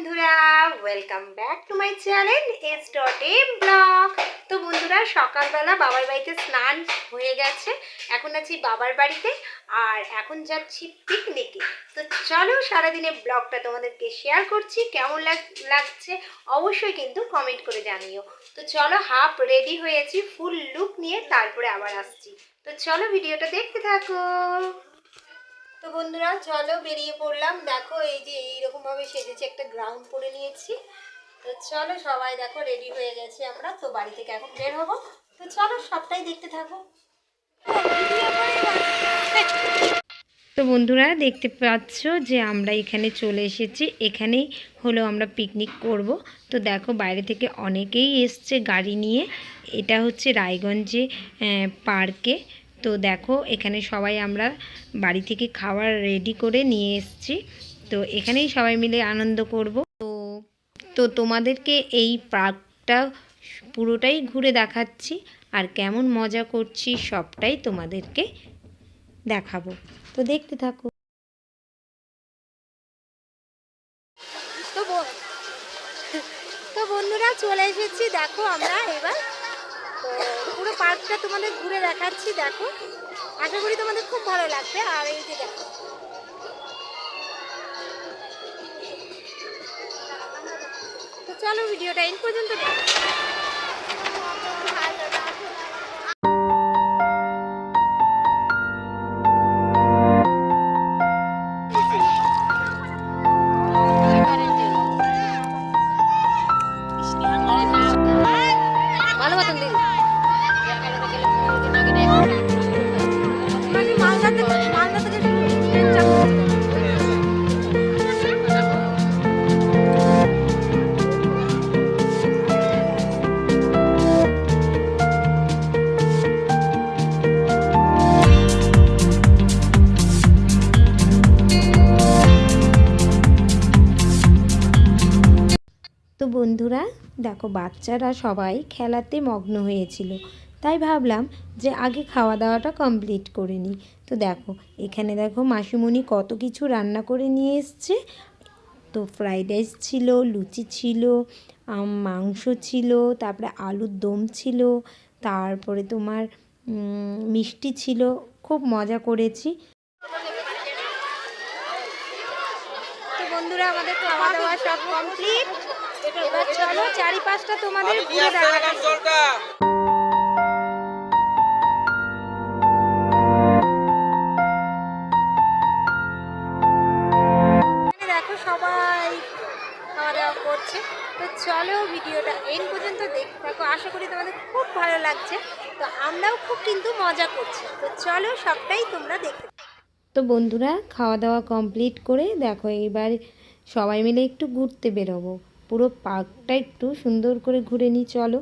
বন্ধুরা, welcome back to my channel s.a blog. তো বন্ধুরা, সকালবেলা বাবার বাড়িতে স্নান হয়ে গেছে। এখন আছি বাবার বাড়িতে আর এখন যাচ্ছি পিকনিকে। তো চলো সারাদিনের ব্লগটা তোমাদেরকে শেয়ার করছি। কেমন লাগছে অবশ্যই কিন্তু কমেন্ট করে জানিও। তো চলো, হাফ রেডি হয়েছি, ফুল লুক নিয়ে তারপরে আবার আসছি। তো চলো ভিডিওটা দেখতে থাকো। তো বন্ধুরা চলো বেরিয়ে পড়লাম। দেখো এই যে এইরকম ভাবে সেজেছি, একটা গ্রাউন্ড করে নিয়েছি। তো চলো সবাই দেখো রেডি হয়ে গেছে আমরা। তো বাড়ি থেকে এখন বের হবো। তো চলো সবটাই দেখতে থাকো। তো বন্ধুরা দেখতে পাচ্ছ যে আমরা এখানে চলে এসেছি। এখানেই হলো আমরা পিকনিক করব। তো দেখো বাইরে থেকে অনেকেই এসছে গাড়ি নিয়ে। এটা হচ্ছে রায়গঞ্জে পার্কে। তো দেখো এখানে সবাই আমরা বাড়ি থেকে খাবার রেডি করে নিয়ে এসেছি। তো এখানেই সবাই মিলে আনন্দ করব। তো তোমাদেরকে এই পার্কটা পুরোটাই ঘুরে দেখাচ্ছি আর কেমন মজা করছি সবটাই তোমাদেরকে দেখাবো। তো দেখতে থাকো। তো বন্ধুরা চলে এসেছি, দেখো আমরা এবার তো পুরো পার্কটা তোমাদের ঘুরে দেখাচ্ছি। দেখো, আশা করি তোমাদের খুব ভালো লাগবে। আর এই যে দেখো, তো চলো ভিডিওটা এই পর্যন্ত দেখো। ভালো মতন দিদি মালদা থেকে ট্রেন চালু। তো বন্ধুরা দেখো, বাচ্চারা সবাই খেলাতে মগ্ন হয়েছিল, তাই ভাবলাম যে আগে খাওয়া দাওয়াটা কমপ্লিট করে নিই। তো দেখো এখানে দেখো মাসিমণি কত কিছু রান্না করে নিয়ে এসছে। তো ফ্রাইড রাইস ছিল, লুচি ছিল, মাংস ছিল, তারপরে আলুর দম ছিল, তারপরে তোমার মিষ্টি ছিল। খুব মজা করেছি। তো বন্ধুরা আমাদের খাওয়া দাওয়া সব কমপ্লিট। এবার চলো চারিপাশটা তোমাদের ঘুরে দেখাচ্ছি। দেখো সবাই খাওয়া দাওয়া করছে। তো চলো ভিডিওটা এই পর্যন্ত দেখতে থাকো। আশা করি তোমাদের খুব ভালো লাগছে। তো আমরাও খুব কিন্তু মজা করছি। তো চলো সবটাই তোমরা দেখতে। তো বন্ধুরা খাওয়া দাওয়া কমপ্লিট করে দেখো এবার সবাই মিলে একটু ঘুরতে বেরোবো। পুরো পার্কটা একটু সুন্দর করে ঘুরে নিই, চলো।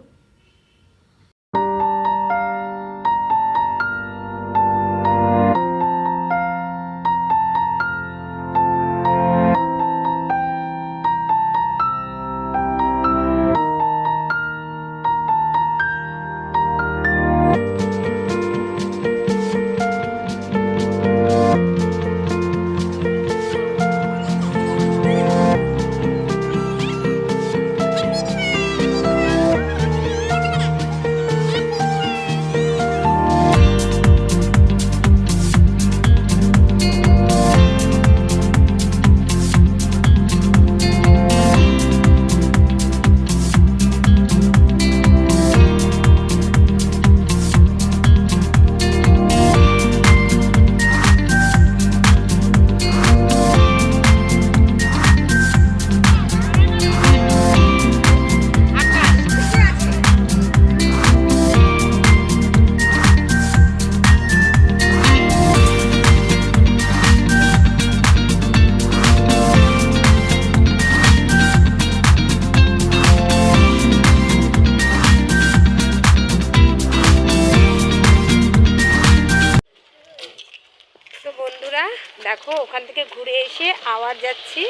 দেখো ওখান থেকে ঘুরে এসে আবার যাচ্ছি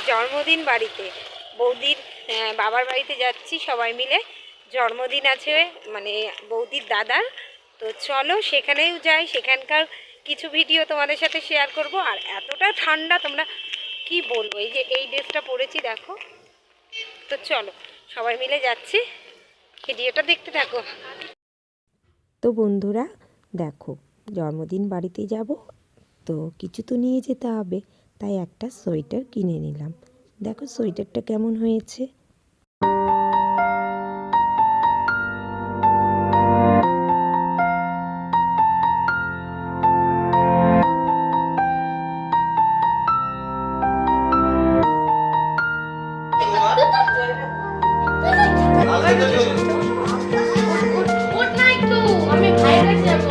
জন্মদিন বাড়িতে, বৌদির বাবার বাড়িতে যাচ্ছি সবাই মিলে। জন্মদিন আছে মানে বৌদির দাদার। তো চলো সেখানেও যাই, সেখানকার কিছু ভিডিও তোমাদের সাথে শেয়ার করব। আর এতটা ঠান্ডা তোমরা কি বলবো, এই যে এই ড্রেসটা পরেছি দেখো। তো চলো সবাই মিলে যাচ্ছি, ভিডিওটা দেখতে থাকো। তো বন্ধুরা দেখো, জন্মদিন বাড়িতে যাব তো কিছু তো নিয়ে যেতে হবে, তাই একটা সোয়েটার কিনে নিলাম। দেখো সোয়েটারটা কেমন হয়েছে। গুড নাইট টু, আমি ভাইয়ের কাছে যাবো।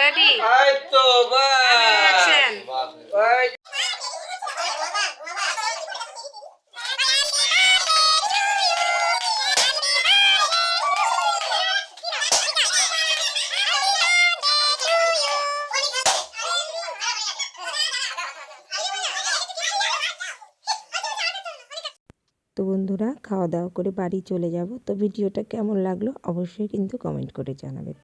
Ready, action. তো বন্ধুরা খাওয়া দাওয়া করে বাড়ি চলে যাব। তো ভিডিওটা কেমন লাগলো অবশ্যই কিন্তু কমেন্ট করে জানাবে।